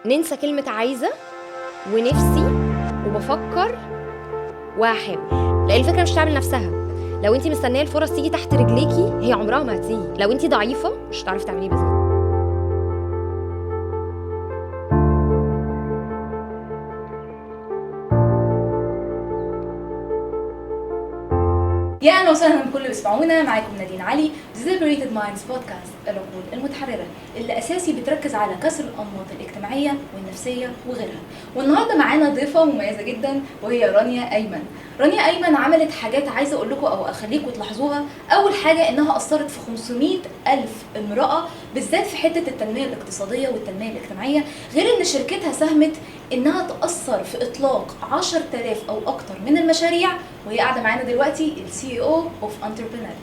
ننسى كلمة عايزة ونفسي وبفكر وهحاول، لان الفكرة مش هتعمل نفسها. لو انتي مستنية الفرص تيجي تحت رجليكي هي عمرها ما هتيجي. لو انتي ضعيفة مش هتعرفي تعملي بزنس. يا اهلا وسهلا بكل اللي بيسمعونا. معاكم نادين علي Liberated Minds بودكاست، العقول المتحررة اللي اساسي بتركز على كسر الانماط الاجتماعية والنفسية وغيرها. والنهارده معانا ضيفة مميزة جدا وهي رانيا ايمن. رانيا ايمن عملت حاجات عايزة اقول لكم او اخليكم تلاحظوها. اول حاجة انها اثرت في 500,000 امرأة، بالذات في حتة التنمية الاقتصادية والتنمية الاجتماعية، غير ان شركتها ساهمت انها تأثر في اطلاق 10,000 او اكتر من المشاريع. وهي قاعدة معانا دلوقتي CEO of Entrepreneur.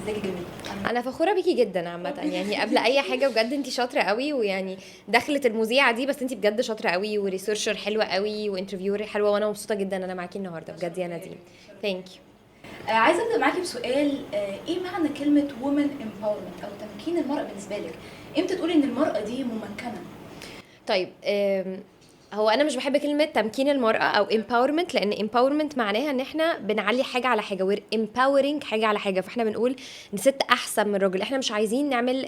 ازيك يا جميل؟ انا فخوره بيكي جدا عامه، يعني قبل اي حاجه بجد انتي شاطره قوي، ويعني دخلت المذيعه دي بس انتي بجد شاطره قوي وريسيرشر حلوه قوي وانترفيور حلوه، وانا مبسوطه جدا ان انا معاكي النهارده بجد يا نادين. ثانك يو. عايزة ابدأ معاكي بسؤال. ايه معنى كلمة women empowerment او تمكين المرأة بالنسبة لك؟ امتى تقولي ان المرأة دي ممكنة؟ طيب هو انا مش بحب كلمه تمكين المراه او empowerment، لان empowerment معناها ان احنا بنعلي حاجه على حاجه، we're empowering حاجه على حاجه، فاحنا بنقول ان ست احسن من الراجل. احنا مش عايزين نعمل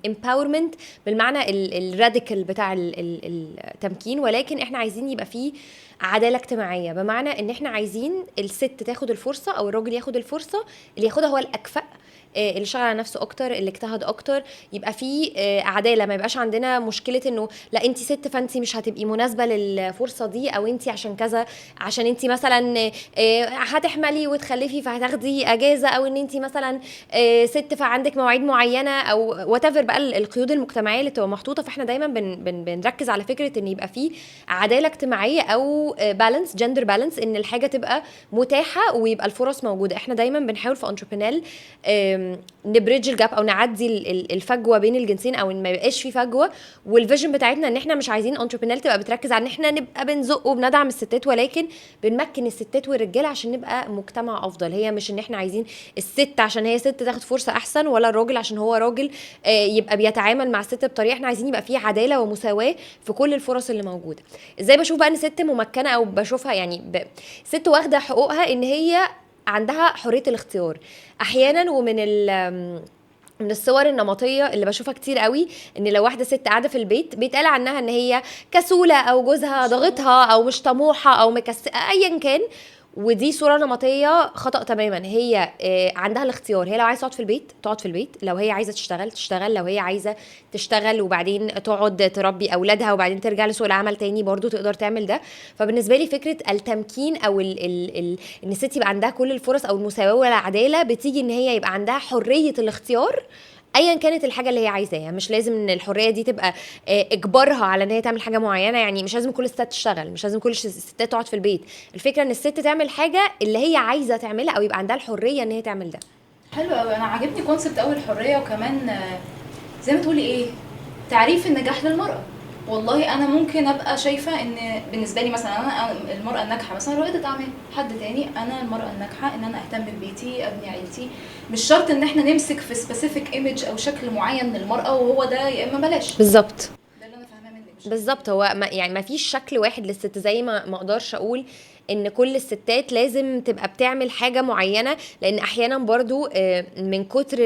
empowerment بالمعنى الراديكال بتاع التمكين، ولكن احنا عايزين يبقى فيه عداله اجتماعيه، بمعنى ان احنا عايزين الست تاخد الفرصه او الراجل ياخد الفرصه، اللي ياخدها هو الاكفأ، اللي شغال على نفسه اكتر، اللي اجتهد اكتر، يبقى في عداله. ما يبقاش عندنا مشكله انه لا انت ست فانت مش هتبقي مناسبه للفرصه دي، او انت عشان كذا، عشان انت مثلا هتحملي وتخلفي فهتاخدي اجازه، او ان انت مثلا ست فعندك مواعيد معينه، او whatever بقى القيود المجتمعيه اللي تبقى محطوطه. فاحنا دايما بنركز على فكره ان يبقى في عداله اجتماعيه او بالانس، جندر بالانس، ان الحاجه تبقى متاحه ويبقى الفرص موجوده. احنا دايما بنحاول في انتربرينال نبريدج الجاب او نعدي الفجوه بين الجنسين، او ان ما يبقاش في فجوه. والفيجن بتاعتنا ان احنا مش عايزين انتربرينال تبقى بتركز على ان احنا نبقى بنزق وبندعم الستات، ولكن بنمكن الستات والرجاله عشان نبقى مجتمع افضل. هي مش ان احنا عايزين الست عشان هي ست تاخد فرصه احسن، ولا الراجل عشان هو راجل يبقى بيتعامل مع الست بطريقه. احنا عايزين يبقى في عداله ومساواه في كل الفرص اللي موجوده. ازاي بشوف بقى ان ست ممكنه او بشوفها يعني ست واخده حقوقها؟ ان هي عندها حريه الاختيار احيانا. ومن من الصور النمطيه اللي بشوفها كتير قوي، ان لو واحده ست قاعده في البيت بيتقال عنها ان هي كسوله، او جوزها ضاغطها، او مش طموحه، او ايا كان. ودي صوره نمطيه خطا تماما. هي عندها الاختيار. هي لو عايزه تقعد في البيت تقعد في البيت، لو هي عايزه تشتغل تشتغل، لو هي عايزه تشتغل وبعدين تقعد تربي اولادها وبعدين ترجع لسوق العمل تاني برضو تقدر تعمل ده. فبالنسبه لي فكره التمكين او ان الست يبقى عندها كل الفرص او المساواه والعداله بتيجي ان هي يبقى عندها حريه الاختيار ايا كانت الحاجه اللي هي عايزاها. مش لازم ان الحريه دي تبقى اجبارها على ان هي تعمل حاجه معينه، يعني مش لازم كل الستات تشتغل، مش لازم كل الستات تقعد في البيت. الفكره ان الست تعمل حاجه اللي هي عايزه تعملها، او يبقى عندها الحريه ان هي تعمل ده. حلو قوي. انا عاجبني كونسبت اول الحريه، وكمان زي ما تقولي ايه، تعريف النجاح للمراه. والله انا ممكن ابقى شايفه ان بالنسبه لي مثلا انا المراه الناجحه مثلا رائده اعمال، حد تاني انا المراه الناجحه ان انا اهتم ببيتي ابني عيلتي. مش شرط ان احنا نمسك في سبيسيفيك ايمج او شكل معين من المراه وهو ده، يا اما بلاش. بالظبط ده اللي انا فاهماه منك. بالظبط. هو يعني ما فيش شكل واحد للست، زي ما اقدرش اقول ان كل الستات لازم تبقى بتعمل حاجة معينة، لان احيانا برضو من كتر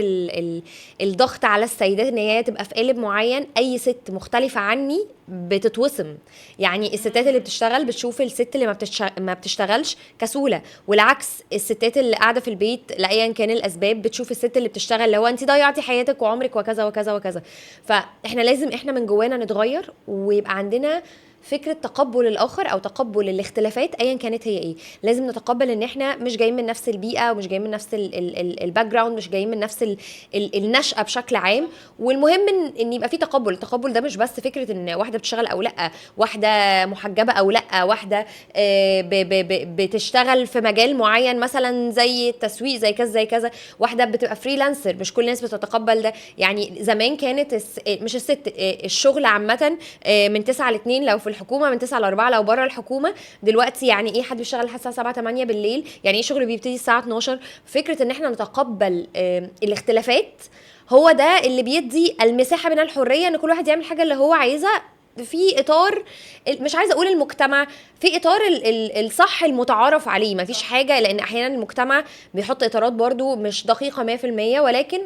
الضغط على السيدات ان هي تبقى في قالب معين، اي ست مختلفة عني بتتوسم. يعني الستات اللي بتشتغل بتشوف الست اللي ما بتشتغلش كسولة، والعكس الستات اللي قاعدة في البيت لأيا كان الاسباب بتشوف الست اللي بتشتغل لو انت ضيعتي حياتك وعمرك وكذا وكذا وكذا. فاحنا لازم احنا من جوانا نتغير، ويبقى عندنا فكرة تقبل الآخر أو تقبل الاختلافات أيا كانت هي إيه. لازم نتقبل إن إحنا مش جايين من نفس البيئة، ومش جايين من نفس الباك جراوند، مش جايين من نفس النشأة بشكل عام. والمهم إن يبقى في تقبل. التقبل ده مش بس فكرة إن واحدة بتشتغل أو لأ، واحدة محجبة أو لأ، واحدة بتشتغل في مجال معين مثلا زي التسويق زي كذا زي كذا، واحدة بتبقى فريلانسر. مش كل الناس بتتقبل ده. يعني زمان كانت مش الست الشغل عامة من 9 ل 2 لو في الحكومه، من 9 ل 4 لو بره الحكومه. دلوقتي يعني ايه حد بيشتغل لحد الساعه 7 8 بالليل؟ يعني ايه شغل بيبتدي الساعه 12؟ فكره ان احنا نتقبل الاختلافات هو ده اللي بيدي المساحه من الحريه ان كل واحد يعمل حاجه اللي هو عايزها في اطار مش عايزه اقول المجتمع، في اطار الصح المتعارف عليه، مفيش حاجه، لان احيانا المجتمع بيحط اطارات برضو مش دقيقه 100%، ولكن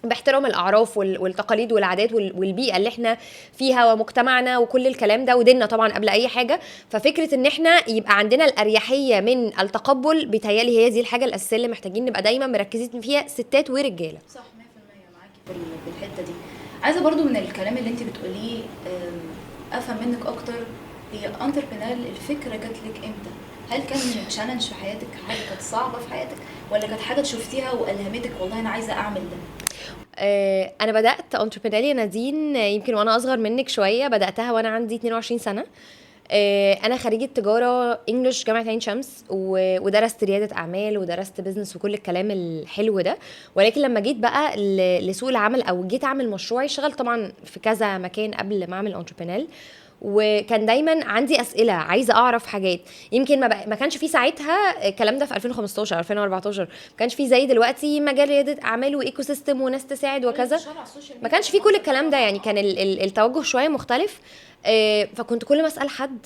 باحترام الاعراف والتقاليد والعادات والبيئه اللي احنا فيها ومجتمعنا وكل الكلام ده وديننا طبعا قبل اي حاجه. ففكره ان احنا يبقى عندنا الاريحيه من التقبل، بيتهيالي هي دي الحاجه الاساسيه اللي محتاجين نبقى دايما مركزين فيها، ستات ورجاله. صح 100% معاكي في الحته دي. عايزه برضو من الكلام اللي انت بتقوليه افهم منك اكتر، هي انتربرينال الفكره جات لك امتى؟ هل كان تشالنج في حياتك، حاجه كانت صعبه في حياتك، ولا كانت حاجه شفتيها والهمتك والله انا عايزه اعمل ده؟ انا بدات انتربرينال يا نادين يمكن وانا اصغر منك شويه، بداتها وانا عندي 22 سنه. انا خريجه تجاره انجلش جامعه عين شمس، ودرست رياده اعمال ودرست بيزنس وكل الكلام الحلو ده. ولكن لما جيت بقى لسوق العمل او جيت اعمل مشروعي، اشتغلت طبعا في كذا مكان قبل ما اعمل انتربرينال، وكان دايما عندي اسئله، عايزه اعرف حاجات. يمكن ما كانش في ساعتها الكلام ده في 2015 2014، ما كانش في زي دلوقتي مجال رياده اعمال وايكو سيستم وناس تساعد وكذا، ما كانش في كل الكلام ده، يعني كان التوجه شويه مختلف. فكنت كل ما اسال حد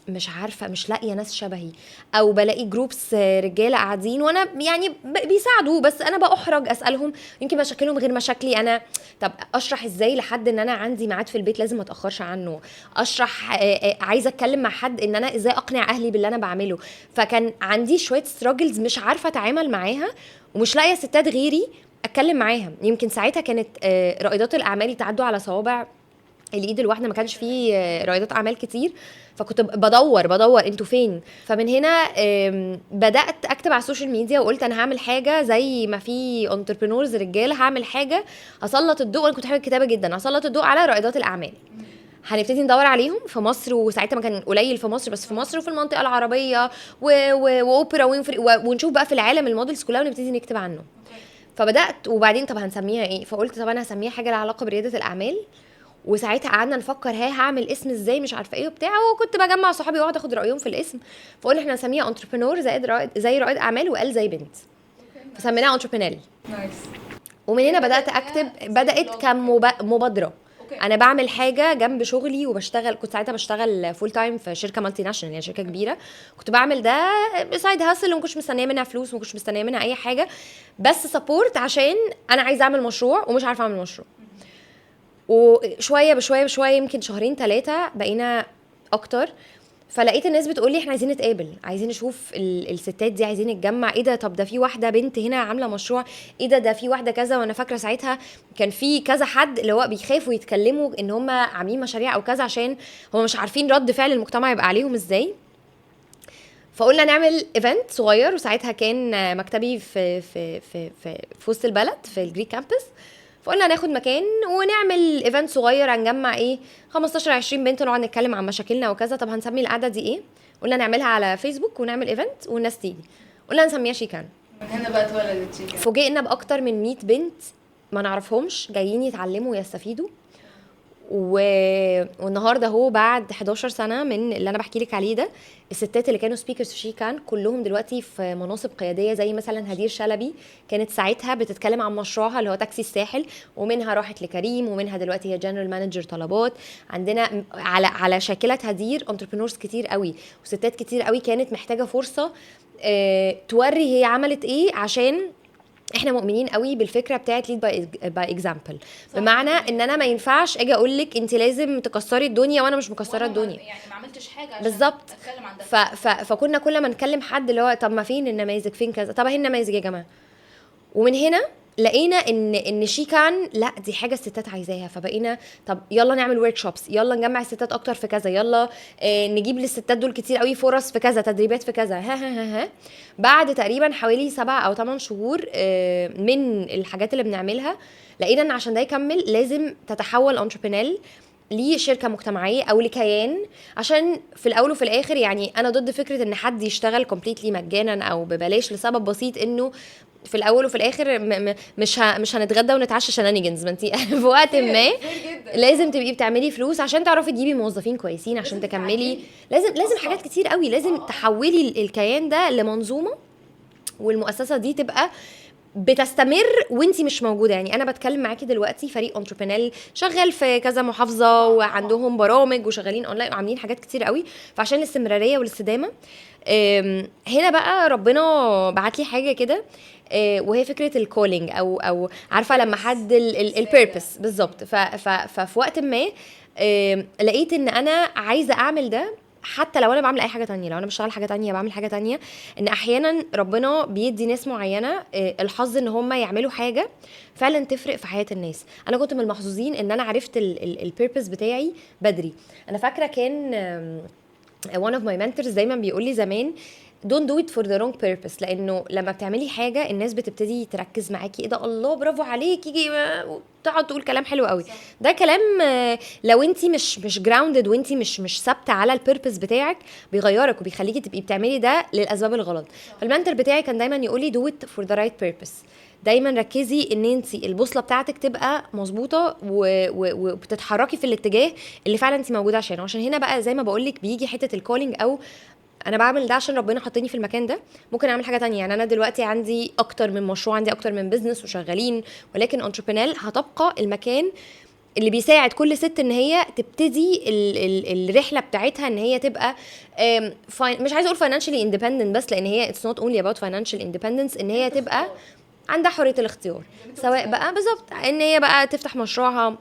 مش عارفه، مش لاقيه ناس شبهي، او بلاقي جروبس رجاله قاعدين وانا يعني بيساعدوا، بس انا باحرج اسالهم، يمكن مشاكلهم غير مشاكلي انا. طب اشرح ازاي لحد ان انا عندي ميعاد في البيت لازم ما اتاخرش عنه؟ اشرح عايزه اتكلم مع حد ان انا ازاي اقنع اهلي باللي انا بعمله؟ فكان عندي شويه ستراجلز مش عارفه اتعامل معاها، ومش لاقيه ستات غيري اتكلم معاها. يمكن ساعتها كانت رائدات الاعمال يتعدوا على صوابع الايد الواحده، ما كانش فيه رائدات اعمال كتير، فكنت بدور انتوا فين. فمن هنا بدات اكتب على السوشيال ميديا، وقلت انا هعمل حاجه زي ما في انتربرينورز رجاله، هعمل حاجه هسلط الضوء. انا كنت بحب الكتابه جدا، هسلط الضوء على رائدات الاعمال. هنبتدي ندور عليهم في مصر، وساعتها ما كان قليل في مصر، بس في مصر وفي المنطقه العربيه واوبرا ونشوف بقى في العالم المودلز كلها ونبتدي نكتب عنه. فبدات، وبعدين طب هنسميها ايه؟ فقلت طب انا هسميها حاجه لها علاقه برياده الاعمال. وساعتها قعدنا نفكر هعمل اسم ازاي، مش عارفه ايه وبتاع، وكنت بجمع صحابي واقعد اخد رايهم في الاسم. فقلنا احنا هنسميها انتربرينور زي رائد اعمال، وقال زي بنت، فسميناها انتربرينال. نايس. ومن هنا بدات اكتب، بدات كمبادره. انا بعمل حاجه جنب شغلي وبشتغل، كنت ساعتها بشتغل فول تايم في شركه مالتي ناشونال، يعني شركه كبيره. كنت بعمل ده سايد هاسل، وما كنتش مستنيه منها فلوس، وما كنتش مستنيه منها اي حاجه، بس سبورت عشان انا عايزه اعمل مشروع ومش عارفه اعمل مشروع. وشويه بشويه يمكن شهرين 3 بقينا اكتر، فلقيت الناس بتقول لي احنا عايزين نتقابل، عايزين نشوف الستات دي، عايزين نتجمع. ايه ده؟ طب ده في واحده بنت هنا عامله مشروع، ايه ده في واحده كذا. وانا فاكره ساعتها كان في كذا حد اللي هو بيخافوا يتكلموا ان هم عاملين مشاريع او كذا، عشان هم مش عارفين رد فعل المجتمع يبقى عليهم ازاي. فقلنا نعمل ايفنت صغير، وساعتها كان مكتبي في وسط البلد في الجريك كامبس. فقلنا ناخد مكان ونعمل ايفنت صغير، هنجمع 15 20 بنت، نقعد نتكلم عن مشاكلنا وكذا. طب هنسمي القعده دي ايه؟ قلنا نعملها على فيسبوك ونعمل ايفنت والناس تيجي. قلنا نسميها شيكان. من هنا بقى اتولدت شيكان. فوجئنا باكتر من 100 بنت ما نعرفهمش جايين يتعلموا ويستفيدوا. والنهارده هو بعد 11 سنه من اللي انا بحكي لك عليه ده، الستات اللي كانوا سبيكرز في شيكان كلهم دلوقتي في مناصب قياديه، زي مثلا هدير شلبي كانت ساعتها بتتكلم عن مشروعها اللي هو تاكسي الساحل، ومنها راحت لكريم، ومنها دلوقتي هي جنرال مانجر طلبات. عندنا على شاكله هدير انتربرينورز كتير قوي، وستات كتير قوي كانت محتاجه فرصه توري هي عملت ايه، عشان احنا مؤمنين قوي بالفكره بتاعت ليد باي اكزامبل. بمعنى ان انا ما ينفعش اجي اقول لك انت لازم تكسري الدنيا وانا مش مكسره الدنيا، يعني ما عملتش حاجه عشان بالظبط. اتكلم عن ده. فكنا كل ما نكلم حد اللي هو طب ما فين النماذج، فين كذا، طب اهي النماذج يا جماعه. ومن هنا لقينا ان شيكان لا دي حاجه الستات عايزاها، فبقينا طب يلا نعمل ورك شوبس، يلا نجمع الستات اكتر في كذا، يلا نجيب للستات دول كتير قوي فرص في كذا، تدريبات في كذا. ها بعد تقريبا حوالي 7 أو 8 شهور من الحاجات اللي بنعملها، لقينا ان عشان ده يكمل لازم تتحول انتربرينال لشركه مجتمعيه او لكيان. عشان في الاول وفي الاخر يعني انا ضد فكره ان حد يشتغل كومبليتلي مجانا او ببلاش، لسبب بسيط انه في الاول وفي الاخر مش هنتغدى ونتعشى شنانيجنز. ما انت في وقت ما لازم تبقي بتعملي فلوس عشان تعرفي تجيبي موظفين كويسين عشان تكملي. لازم حاجات كتير قوي، لازم تحولي الكيان ده لمنظومه، والمؤسسه دي تبقى بتستمر وانتي مش موجوده. يعني انا بتكلم معاكي دلوقتي فريق انتربرينال شغال في كذا محافظه وعندهم برامج وشغالين اونلاين وعاملين حاجات كتير قوي، فعشان الاستمراريه والاستدامه هنا بقى ربنا بعت لي حاجه كده، وهي فكره الكولينج او عارفه لما حد البيربس بالظبط. ففي وقت ما لقيت ان انا عايزه اعمل ده حتى لو انا بعمل اي حاجه تانية، لو انا بشتغل حاجه تانية بعمل حاجه تانية. ان احيانا ربنا بيدي ناس معينه الحظ ان هم يعملوا حاجه فعلا تفرق في حياه الناس. انا كنت من المحظوظين ان انا عرفت البيربس بتاعي بدري. انا فاكره كان one of my mentors دايما بيقول لي زمان don't do it for the wrong purpose، لانه لما بتعملي حاجه الناس بتبتدي تركز معاكي، ايه ده الله برافو عليك، يجي تقعد تقول كلام حلو قوي. ده كلام لو انتي مش grounded وانتي مش ثابته على البيربس بتاعك بيغيرك وبيخليكي تبقي بتعملي ده للاسباب الغلط. فالمنتور بتاعي كان دايما يقول لي do it for the right purpose، دايما ركزي ان انتي البوصله بتاعتك تبقى مظبوطه وبتتحركي في الاتجاه اللي فعلا انتي موجوده عشانه. عشان هنا بقى زي ما بقولك بيجي حته الكولينج، او انا بعمل ده عشان ربنا حطني في المكان ده، ممكن اعمل حاجه تانية. يعني انا دلوقتي عندي اكتر من مشروع، عندي اكتر من بزنس وشغالين، ولكن انتربرينال هتبقى المكان اللي بيساعد كل ست ان هي تبتدي الرحله بتاعتها ان هي تبقى مش عايزه اقول financially independent بس، لان هي it's not only about financial independence، ان هي تبقى عندها حريه الاختيار، سواء بقى بالظبط ان هي بقى تفتح مشروعها،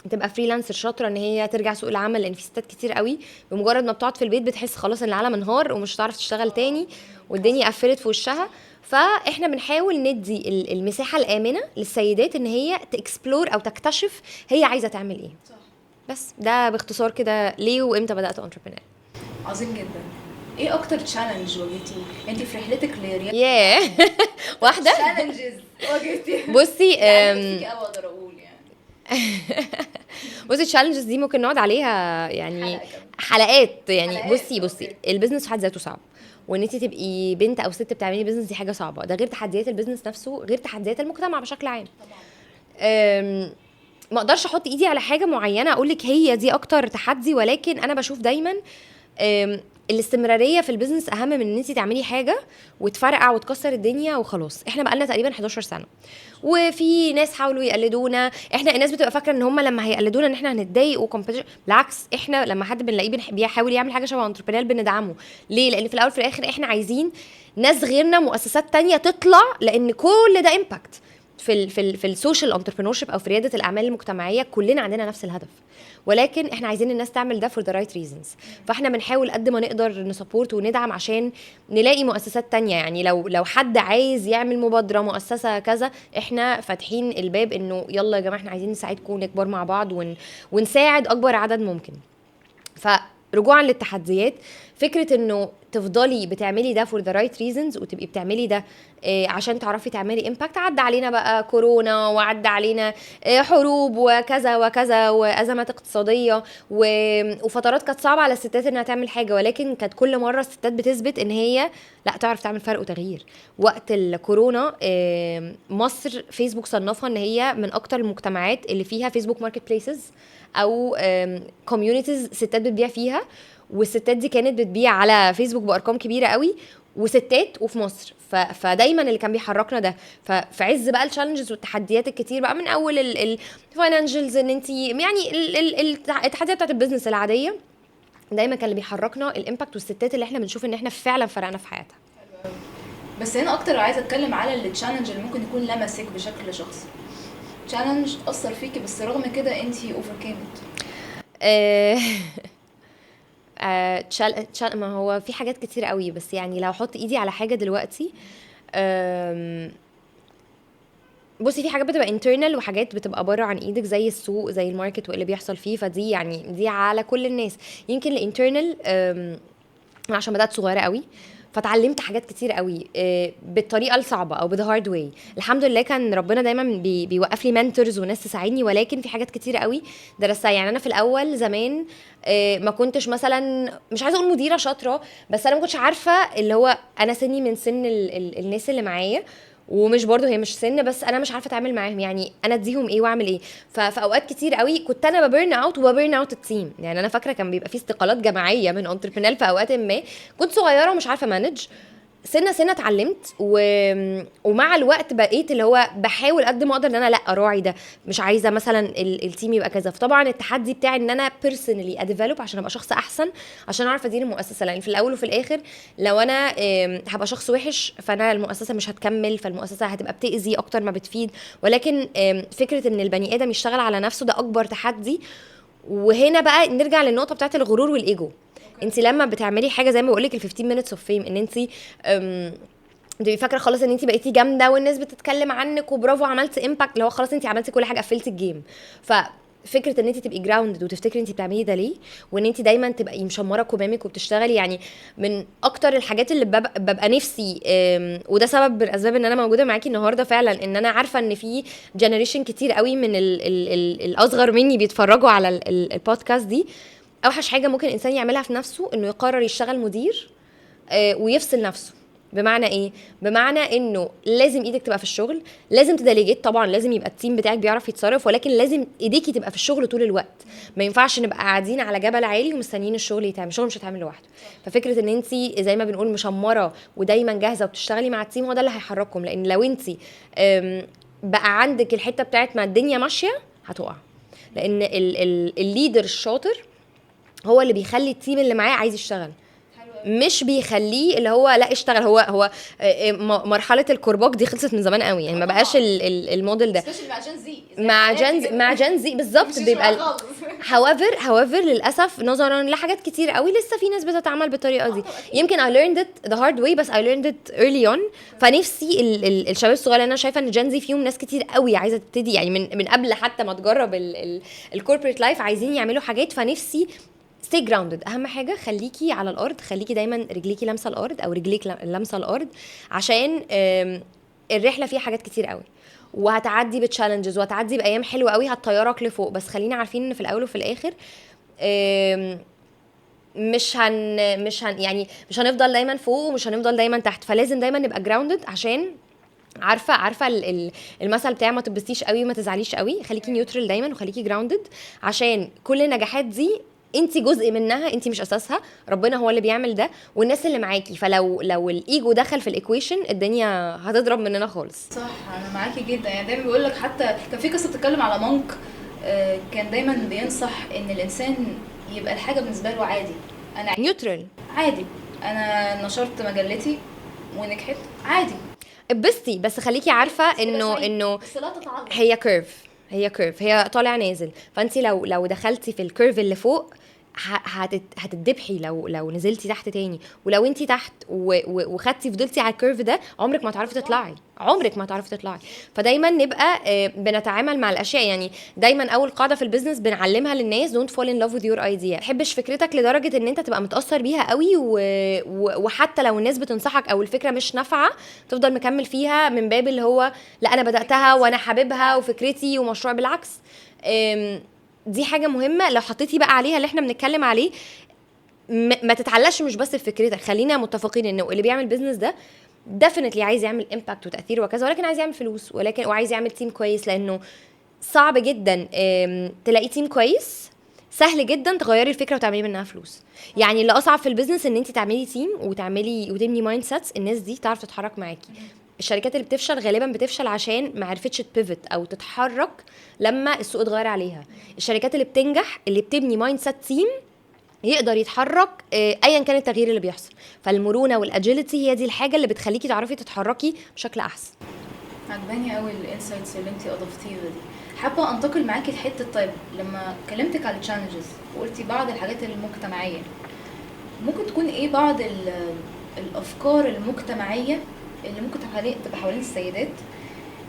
تبقى فريلانسر شاطره ان هي ترجع سوق العمل، لان في ستات كتير قوي بمجرد ما بتقعد في البيت بتحس خلاص ان العالم انهار ومش هتعرف تشتغل تاني والدنيا قفلت في وشها. فاحنا بنحاول ندي المساحه الامنه للسيدات ان هي تكسبلور او تكتشف هي عايزه تعمل ايه. بس ده باختصار كده ليه وامتى بدات انتربرينور. عظيم جدا. ايه اكتر تشالنج واجهتيه انت في رحلتك ياه واحده تشالنجز واجهتيها؟ بصي اقدر اقول بصي التشالنجز دي ممكن نقعد عليها يعني حلقات يعني. بصي البيزنس في حد ذاته صعب، وان انت تبقي بنت او ست بتعملي بيزنس دي حاجه صعبه، ده غير تحديات البيزنس نفسه، غير تحديات المجتمع بشكل عام. ما اقدرش احط ايدي على حاجه معينه اقول لك هي دي اكتر تحدي، ولكن انا بشوف دايما الاستمراريه في البيزنس اهم من ان انت تعملي حاجه وتفرقع وتكسر الدنيا وخلاص. احنا بقالنا تقريبا 11 سنه وفي ناس حاولوا يقلدونا، احنا الناس بتبقى فاكره ان هم لما هيقلدونا ان احنا هنتضايق وكومبيتيشن، بالعكس احنا لما حد بنلاقيه بيحاول يعمل حاجه شبه انتربرينور بندعمه. ليه؟ لان في الاول في الاخر احنا عايزين ناس غيرنا، مؤسسات تانية تطلع، لان كل ده امباكت في السوشيال انتربرينورشيب او في رياده الاعمال المجتمعيه. كلنا عندنا نفس الهدف، ولكن احنا عايزين الناس تعمل ده فور ذا رايت ريزونز. فاحنا بنحاول قد ما نقدر نسبورت وندعم عشان نلاقي مؤسسات تانية. يعني لو حد عايز يعمل مبادره مؤسسه كذا، احنا فاتحين الباب انه يلا يا جماعه احنا عايزين نساعدكم ونكبر مع بعض ونساعد اكبر عدد ممكن. فرجوعا للتحديات، فكره انه تفضلي بتعملي ده فور ذا رايت ريزونز وتبقي بتعملي ده عشان تعرفي تعملي امباكت. عدى علينا بقى كورونا، وعدى علينا حروب وكذا وكذا وازمات اقتصاديه وفترات كانت صعبه على الستات انها تعمل حاجه، ولكن كانت كل مره الستات بتثبت ان هي لا تعرف تعمل فرق وتغيير. وقت الكورونا مصر فيسبوك صنفها ان هي من اكتر المجتمعات اللي فيها فيسبوك ماركت بليسز او كوميونيتيز ستات بتبيع فيها، والستات دي كانت بتبيع على فيسبوك بارقام كبيره قوي، وستات وفي مصر. فدايما اللي كان بيحركنا ده. ففي عز بقى التشالنجز والتحديات الكتير بقى، من اول الفاينانشالز ان انت يعني التحديات بتاعت البيزنس العاديه، دايما كان اللي بيحركنا الامباكت والستات اللي احنا بنشوف ان احنا فعلا فرقنا في حياتها. بس هنا اكتر عايزه اتكلم على التشالنج اللي ممكن يكون لمسك بشكل شخصي، تشالنج اثر فيكي بس رغم كده انت اوفركيمت. ما هو في حاجات كتير قوي، بس يعني لو احط ايدي على حاجه دلوقتي، بصي في حاجات بتبقى internal وحاجات بتبقى بره عن ايدك، زي السوق زي الماركت واللي بيحصل فيه. فدي يعني دي على كل الناس. يمكن الانترنال عشان بدأت صغيره قوي، فتعلمت حاجات كتير قوي بالطريقه الصعبه او بذا هارد واي. الحمد لله كان ربنا دايما بيوقف لي منتورز وناس تساعدني، ولكن في حاجات كتير قوي درستها. يعني انا في الاول زمان ما كنتش مثلا، مش عايزه اقول مديره شاطره، بس انا ما كنتش عارفه اللي هو انا سني من سن الناس اللي معايا، ومش برضو هي مش سن، بس انا مش عارفه اتعامل معاهم، يعني انا اديهم ايه واعمل ايه. ففي اوقات كتير قوي كنت انا ببرن اوت وببرن اوت التيم. يعني انا فاكره كان بيبقى في استقالات جماعيه من انتربرينور في اوقات ما كنت صغيره ومش عارفه مانج، سنه سنه اتعلمت ومع الوقت بقيت اللي هو بحاول قد ما اقدر ان انا لا اراعي ده، مش عايزه مثلا التيم يبقى كذا. فطبعا التحدي بتاعي ان انا بيرسونالي اديفلوب عشان ابقى شخص احسن، عشان اعرف ادير المؤسسه. لان في الاول وفي الاخر لو انا هبقى شخص وحش فانا المؤسسه مش هتكمل، فالمؤسسه هتبقى بتاذي اكتر ما بتفيد. ولكن فكره ان البني ادم يشتغل على نفسه ده اكبر تحدي. وهنا بقى نرجع للنقطه بتاعت الغرور والايجو. انت لما بتعملي حاجه زي ما بقول لك ال 15 minutes of fame، ان انت تبقي فاكره خلاص ان انت بقيتي جامده والناس بتتكلم عنك وبرافو عملتي امباكت، اللي هو خلاص انت عملتي كل حاجه، قفلتي الجيم. ففكره ان انت تبقي جراوندد وتفتكري انت بتعملي ده ليه، وان انت دايما تبقي مشمره كمامك وبتشتغلي. يعني من اكتر الحاجات اللي ببقى نفسي، وده سبب من الاسباب ان انا موجوده معاكي النهارده فعلا، ان انا عارفه ان في جنريشن كتير قوي من الاصغر مني بيتفرجوا على البودكاست دي. اوحش حاجه ممكن الانسان يعملها في نفسه انه يقرر يشتغل مدير ويفصل نفسه. بمعنى ايه؟ بمعنى انه لازم ايدك تبقى في الشغل، لازم تديليجيت، طبعا لازم يبقى التيم بتاعك بيعرف يتصرف، ولكن لازم ايديكي تبقى في الشغل طول الوقت. ما ينفعش نبقى قاعدين على جبل عالي ومستنيين الشغل يتعمل، الشغل مش هيتعمل لوحده. ففكره ان انت زي ما بنقول مشمره ودايما جاهزه وبتشتغلي مع التيم، هو ده اللي هيحرككم. لان لو انت بقى عندك الحته بتاعت ما الدنيا ماشيه هتقع. لان الليدر الشاطر هو اللي بيخلي التيم اللي معاه عايز يشتغل، مش بيخليه اللي هو لا اشتغل. هو مرحله الكرباج دي خلصت من زمان قوي، يعني ما بقاش الموديل ده مع جان زي بالظبط. بيبقى however للاسف نظرا لحاجات كتير قوي لسه في ناس بتتعامل بالطريقه دي. يمكن I learned it the hard way، بس I learned it early on. فنفسي الشباب الصغير، انا شايفه ان جان زي فيهم ناس كتير قوي عايزه تبتدي، يعني من قبل حتى ما تجرب الكوربريت لايف عايزين يعملوا حاجات. فنفسي stay grounded. اهم حاجه خليكي على الارض، خليكي دايما رجليكي لامسه الارض او رجليك لامسه الارض، عشان الرحله فيها حاجات كتير قوي، وهتعدي بتشالنجز وهتعدي بايام حلوه قوي هتطيرك لفوق. بس خلينا عارفين ان في الاول وفي الاخر مش يعني مش هنفضل دايما فوق ومش هنفضل دايما تحت. فلازم دايما نبقى grounded، عشان عارفه المثل بتاع ما تبسطيش قوي وما تزعليش قوي. خليكي نيوترال دايما وخليكي جراوندد، عشان كل النجاحات دي انت جزء منها، انت مش اساسها. ربنا هو اللي بيعمل ده والناس اللي معاكي. فلو الايجو دخل في الايكويشن الدنيا هتضرب مننا خالص. صح، انا معاكي جدا. يعني دايما بيقول لك، حتى كان في قصه بتتكلم على مونك كان دايما بينصح ان الانسان يبقى الحاجه بالنسبه له عادي. انا نيوترال عادي، انا نشرت مجلتي ونجحت عادي، اتبسطي، بس خليكي عارفه انه بس لا تتعلق. هي كيرف، هي طالع نازل. فانت لو دخلتي في الكيرف اللي فوق هتدبحي لو نزلتي تحت تاني. ولو انتي تحت وخدتي فضلتي على الكيرف ده عمرك ما تعرفي تطلعي. فدايما نبقى بنتعامل مع الاشياء. يعني دايما اول قاعده في البيزنس بنعلمها للناس: don't fall in love with your idea. تحبش فكرتك لدرجه ان انت تبقى متاثر بيها قوي وحتى لو الناس بتنصحك او الفكره مش نافعه تفضل مكمل فيها من باب اللي هو لا انا بداتها وانا حاببها وفكرتي ومشروع. بالعكس، دي حاجه مهمه لو حطيتي بقى عليها اللي احنا بنتكلم عليه. ما تتعلقش مش بس بفكرتك. خلينا متفقين انه اللي بيعمل بيزنس ده ديفينتلي عايز يعمل امباكت وتاثير وكذا، ولكن عايز يعمل فلوس، وعايز يعمل تيم كويس. لانه صعب جدا تلاقي تيم كويس، سهل جدا تغيري الفكره وتعملي منها فلوس. يعني اللي اصعب في البيزنس ان انت تعملي تيم وتبني مايند سيتس الناس دي تعرف تتحرك معاكي. الشركات اللي بتفشل غالبا بتفشل عشان ما عرفتش تبيفت او تتحرك لما السوق اتغير عليها. الشركات اللي بتنجح اللي بتبني مايند سيت تيم يقدر يتحرك ايا كان التغيير اللي بيحصل. فالمرونه والاجيلتي هي دي الحاجه اللي بتخليكي تعرفي تتحركي بشكل احسن. عجباني قوي الانسايتس اللي انت اضفتيها دي. حابه انتقل معاكي لحته، طيب لما كلمتك على التشالنجز وقلتي بعض الحاجات المجتمعيه، ممكن تكون ايه بعض الافكار المجتمعيه اللي ممكن تبقى حوالين السيدات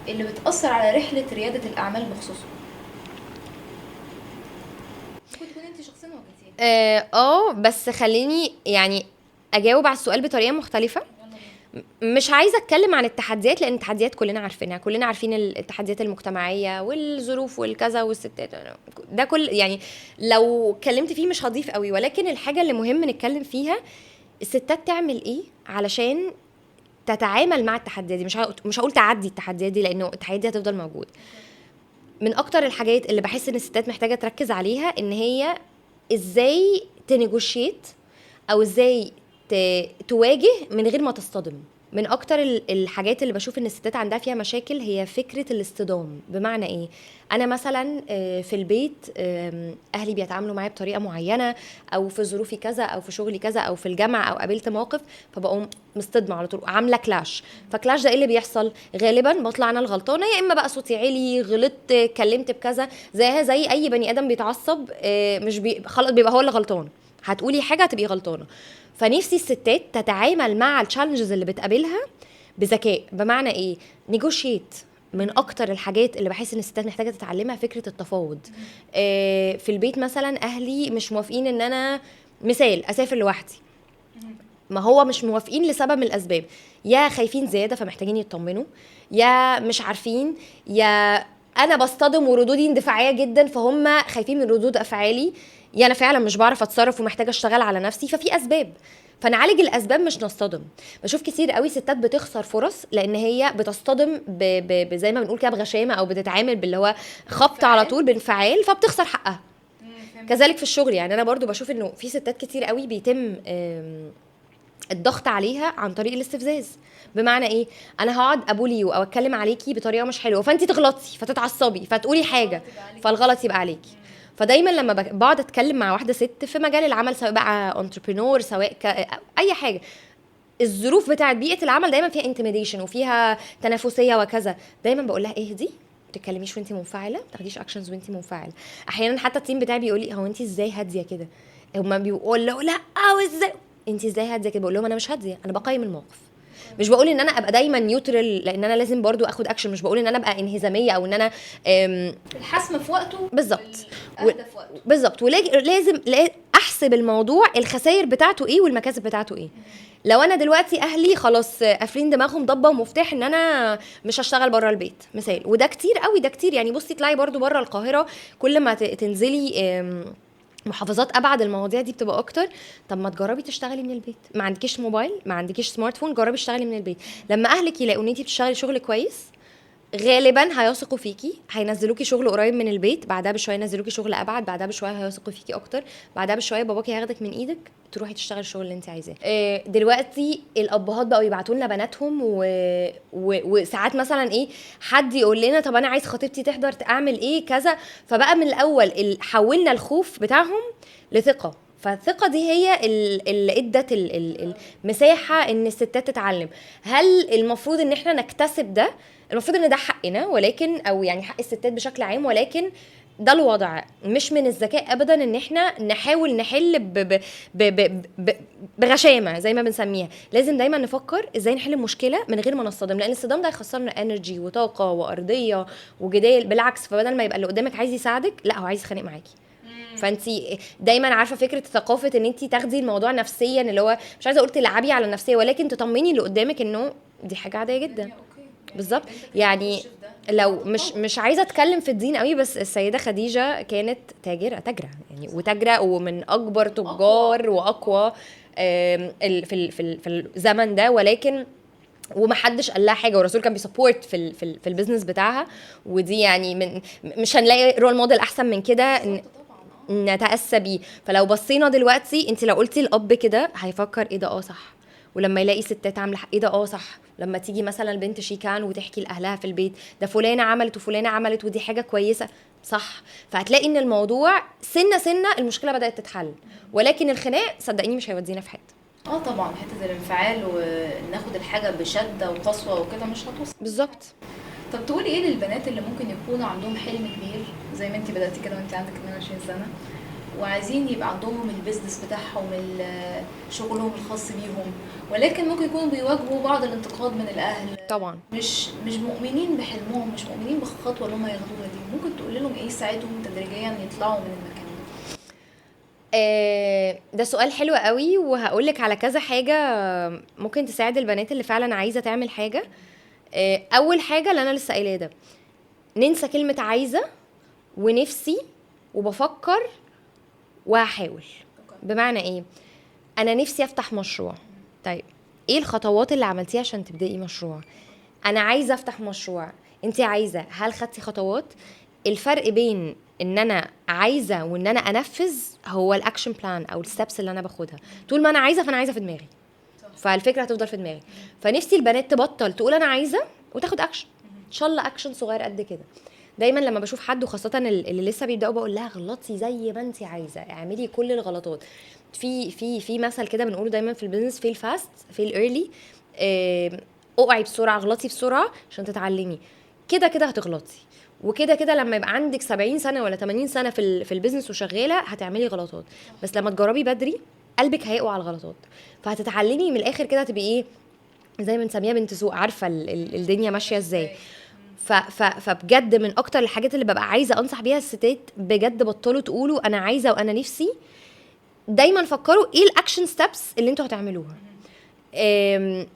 اللي بتأثر على رحلة ريادة الأعمال بخصوصه؟ ممكن تكون انت شخصيا وكتير. بس خليني يعني أجاوب على السؤال بطريقة مختلفة. مش عايزة أتكلم عن التحديات، لأن التحديات كلنا عارفينها، كلنا عارفين التحديات المجتمعية والظروف والكذا والستات ده كل، يعني لو اتكلمت فيه مش هضيف قوي. ولكن الحاجة اللي مهم نتكلم فيها الستات تعمل إيه علشان تتعامل مع التحديات دي. مش هقول تعدي التحديات دي، لانه التحديات دي هتفضل موجود. من اكتر الحاجات اللي بحس ان الستات محتاجه تركز عليها ان هي ازاي تنيجوشيت او ازاي تواجه من غير ما تصطدم. من اكتر الحاجات اللي بشوف ان الستات عندها فيها مشاكل هي فكره الاصطدام. بمعنى ايه؟ انا مثلا في البيت اهلي بيتعاملوا معايا بطريقه معينه، او في ظروفي كذا، او في شغلي كذا، او في الجامعه، او قابلت موقف فبقوم مصطدمه على طول، عامله كلاش. فكلاش ده ايه اللي بيحصل؟ غالبا بطلع انا الغلطانه، يا اما بقى صوتي عالي، غلطت، اتكلمت بكذا، زيها زي اي بني ادم بيتعصب، مش خلاص بيبقى هو اللي غلطان. هتقولي حاجه هتبقي غلطانه. فنفسي الستات تتعامل مع التشالنجز اللي بتقابلها بذكاء. بمعنى ايه؟ نيجوشيت. من اكتر الحاجات اللي بحس ان الستات محتاجه تتعلمها فكره التفاوض. في البيت مثلا اهلي مش موافقين ان انا مثال اسافر لوحدي، ما هو مش موافقين لسبب من الاسباب، يا خايفين زياده فمحتاجين يطمنوا، يا مش عارفين، يا انا بصطدم وردودي اندفاعيه جدا فهم خايفين من ردود افعالي، يا انا فعلا مش بعرف اتصرف ومحتاجه اشتغل على نفسي. ففي اسباب، فنعالج الاسباب مش نصطدم. بشوف كتير قوي ستات بتخسر فرص لان هي بتصطدم زي ما بنقول كده بغشامه، او بتتعامل باللي هو خبط على طول بانفعال، فبتخسر حقها. كذلك في الشغل. يعني انا برضو بشوف انه في ستات كتير قوي بيتم الضغط عليها عن طريق الاستفزاز. بمعنى ايه؟ انا هقعد ابولي او اتكلم عليكي بطريقه مش حلوه، فانتي تغلطي فتتعصبي فتقولي حاجه فالغلط يبقى عليكي. فدايما لما بقعد اتكلم مع واحده ست في مجال العمل، سواء بقى انتربرينور، سواء اي حاجه، الظروف بتاعت بيئه العمل دايما فيها انتميديشن وفيها تنافسيه وكذا، دايما بقول لها اهدي، ما تتكلميش وانتي منفعله، ما تاخديش اكشنز وانتي منفعله. احيانا حتى التيم بتاعي بيقول لي هو انتي ازاي هاديه كده؟ هما بيقولوا لا ازاي انت ازاي هاديه كده؟ بقول لهم انا مش هاديه، انا بقيم الموقف. مش بقول ان انا ابقى دايما نيوترال لان انا لازم برضو اخد اكشن، مش بقول ان انا ابقى انهزاميه او ان انا الحسم في وقته بالظبط والأهداف في وقته بالظبط. ولازم احسب الموضوع الخسائر بتاعته ايه والمكاسب بتاعته ايه. لو انا دلوقتي اهلي خلاص قافلين دماغهم ضبه ومفتاح ان انا مش هشتغل بره البيت مثال، وده كتير قوي، ده كتير. يعني بصي تلاقي برضو بره القاهره كل ما تنزلي محافظات ابعد المواضيع دي بتبقى اكتر. طب ما تجربي تشتغلي من البيت، ما عندكيش موبايل، ما عندكيش سمارت فون، جربي اشتغلي من البيت. لما اهلك يلاقوا ان انتي بتشتغلي شغل كويس غالبا هيثقوا فيكي، هينزلوكي شغل قريب من البيت، بعدها بشويه ينزلوكي شغل ابعد، بعدها بشويه هيثقوا فيكي اكتر، بعدها بشويه باباكي هياخدك من ايدك تروحي تشتغلي الشغل اللي انت عايزاه. دلوقتي الابهات بقوا يبعتوا لنا بناتهم وساعات مثلا ايه حد يقول لنا طب انا عايز خطيبتي تحضر اعمل ايه كذا، فبقى من الاول حولنا الخوف بتاعهم لثقه. فالثقه دي هي اللي ادت المساحه ان الستات تتعلم. هل المفروض ان احنا نكتسب ده؟ المفروض ان ده حقنا، ولكن او يعني حق الستات بشكل عام، ولكن ده الوضع. مش من الذكاء ابدا ان احنا نحاول نحل بغشامه زي ما بنسميها. لازم دايما نفكر ازاي نحل المشكله من غير ما نصطدم، لان الصدام ده هيخسرنا انرجي وطاقه وارضيه وجدال. بالعكس، فبدل ما يبقى اللي قدامك عايز يساعدك، لا هو عايز يتخانق معاكي. فانتي دايما عارفه فكره ثقافه ان انتي تاخدي الموضوع نفسيا، اللي هو مش عايزه اقول تلعبي على النفسيه، ولكن تطمني اللي قدامك انه دي حاجه عاديه جدا. بالظبط. يعني لو مش عايزه اتكلم في الدين قوي، بس السيده خديجه كانت تاجره يعني، وتاجره ومن اكبر تجار واقوى في الزمن ده، ولكن ومحدش قال لها حاجه، والرسول كان بيسبورت في البيزنس بتاعها. ودي يعني مش هنلاقي رول موديل احسن من كده نتاسى بيه. فلو بصينا دلوقتي، انت لو قلتي الاب كده هيفكر ايه ده، صح. ولما يلاقي ستات عامله ايه ده، صح. لما تيجي مثلا البنت شيكان وتحكي لاهلها في البيت ده فلانه عملت وفلانه عملت ودي حاجه كويسه، صح. فهتلاقي ان الموضوع سنه المشكله بدات تتحل، ولكن الخناق صدقيني مش هيودينا في حته. طبعا حته الانفعال وناخد الحاجه بشده وقسوه وكده مش هتوصل. بالظبط. طب تقولي ايه للبنات اللي ممكن يكونوا عندهم حلم كبير زي ما انت بداتي كده وانت عندك 22 سنه، وعايزين يبقى عندهم البيزنس بتاعهم شغلهم الخاص بيهم، ولكن ممكن يكونوا بيواجهوا بعض الانتقاد من الاهل، طبعا مش مؤمنين بحلمهم، مش مؤمنين بالخطوه اللي هم ياخدوها دي، ممكن تقولي لهم ايه يساعدهم تدريجيا يطلعوا من المكان ده؟ ده سؤال حلو قوي، وهقولك على كذا حاجه ممكن تساعد البنات اللي فعلا عايزه تعمل حاجه. اول حاجه اللي انا لسه قايلاه ده، ننسى كلمه عايزه ونفسي وبفكر وهحاول. بمعنى ايه؟ انا نفسي افتح مشروع. طيب ايه الخطوات اللي عملتيها عشان تبدأي مشروع؟ انا عايزه افتح مشروع. انتي عايزه، هل خدتي خطوات؟ الفرق بين ان انا عايزه وان انا انفذ هو الاكشن بلان او الستبس اللي انا باخدها. طول ما انا عايزه فانا عايزه في دماغي، فالفكره هتفضل في دماغي. فنفسي البنات تبطل تقول انا عايزه وتاخد اكشن، ان شاء الله اكشن صغير قد كده. دايما لما بشوف حد وخاصه اللي لسه بيبداوا بقول لها غلطي زي ما انت عايزه، اعملي كل الغلطات. في مثل كده بنقوله دايما في البيزنس، في الفاست في الايرلي، اوعي بسرعه، غلطي بسرعه عشان تتعلمي. كده كده هتغلطي، وكده كده لما يبقى عندك 70 سنه ولا 80 سنه في البيزنس وشغاله هتعملي غلطات، بس لما تجربي بدري قلبك هيقوى على الغلطات، فهتتعلمي من الاخر كده تبقي ايه زي ما بنسميها بنت سوق، عارفه الدنيا ماشيه ازاي. فبجد من اكتر الحاجات اللي ببقى عايزه انصح بيها الستات، بجد بطلوا تقولوا انا عايزه وانا نفسي، دايما فكروا ايه الاكشن ستيبس اللي انتوا هتعملوها.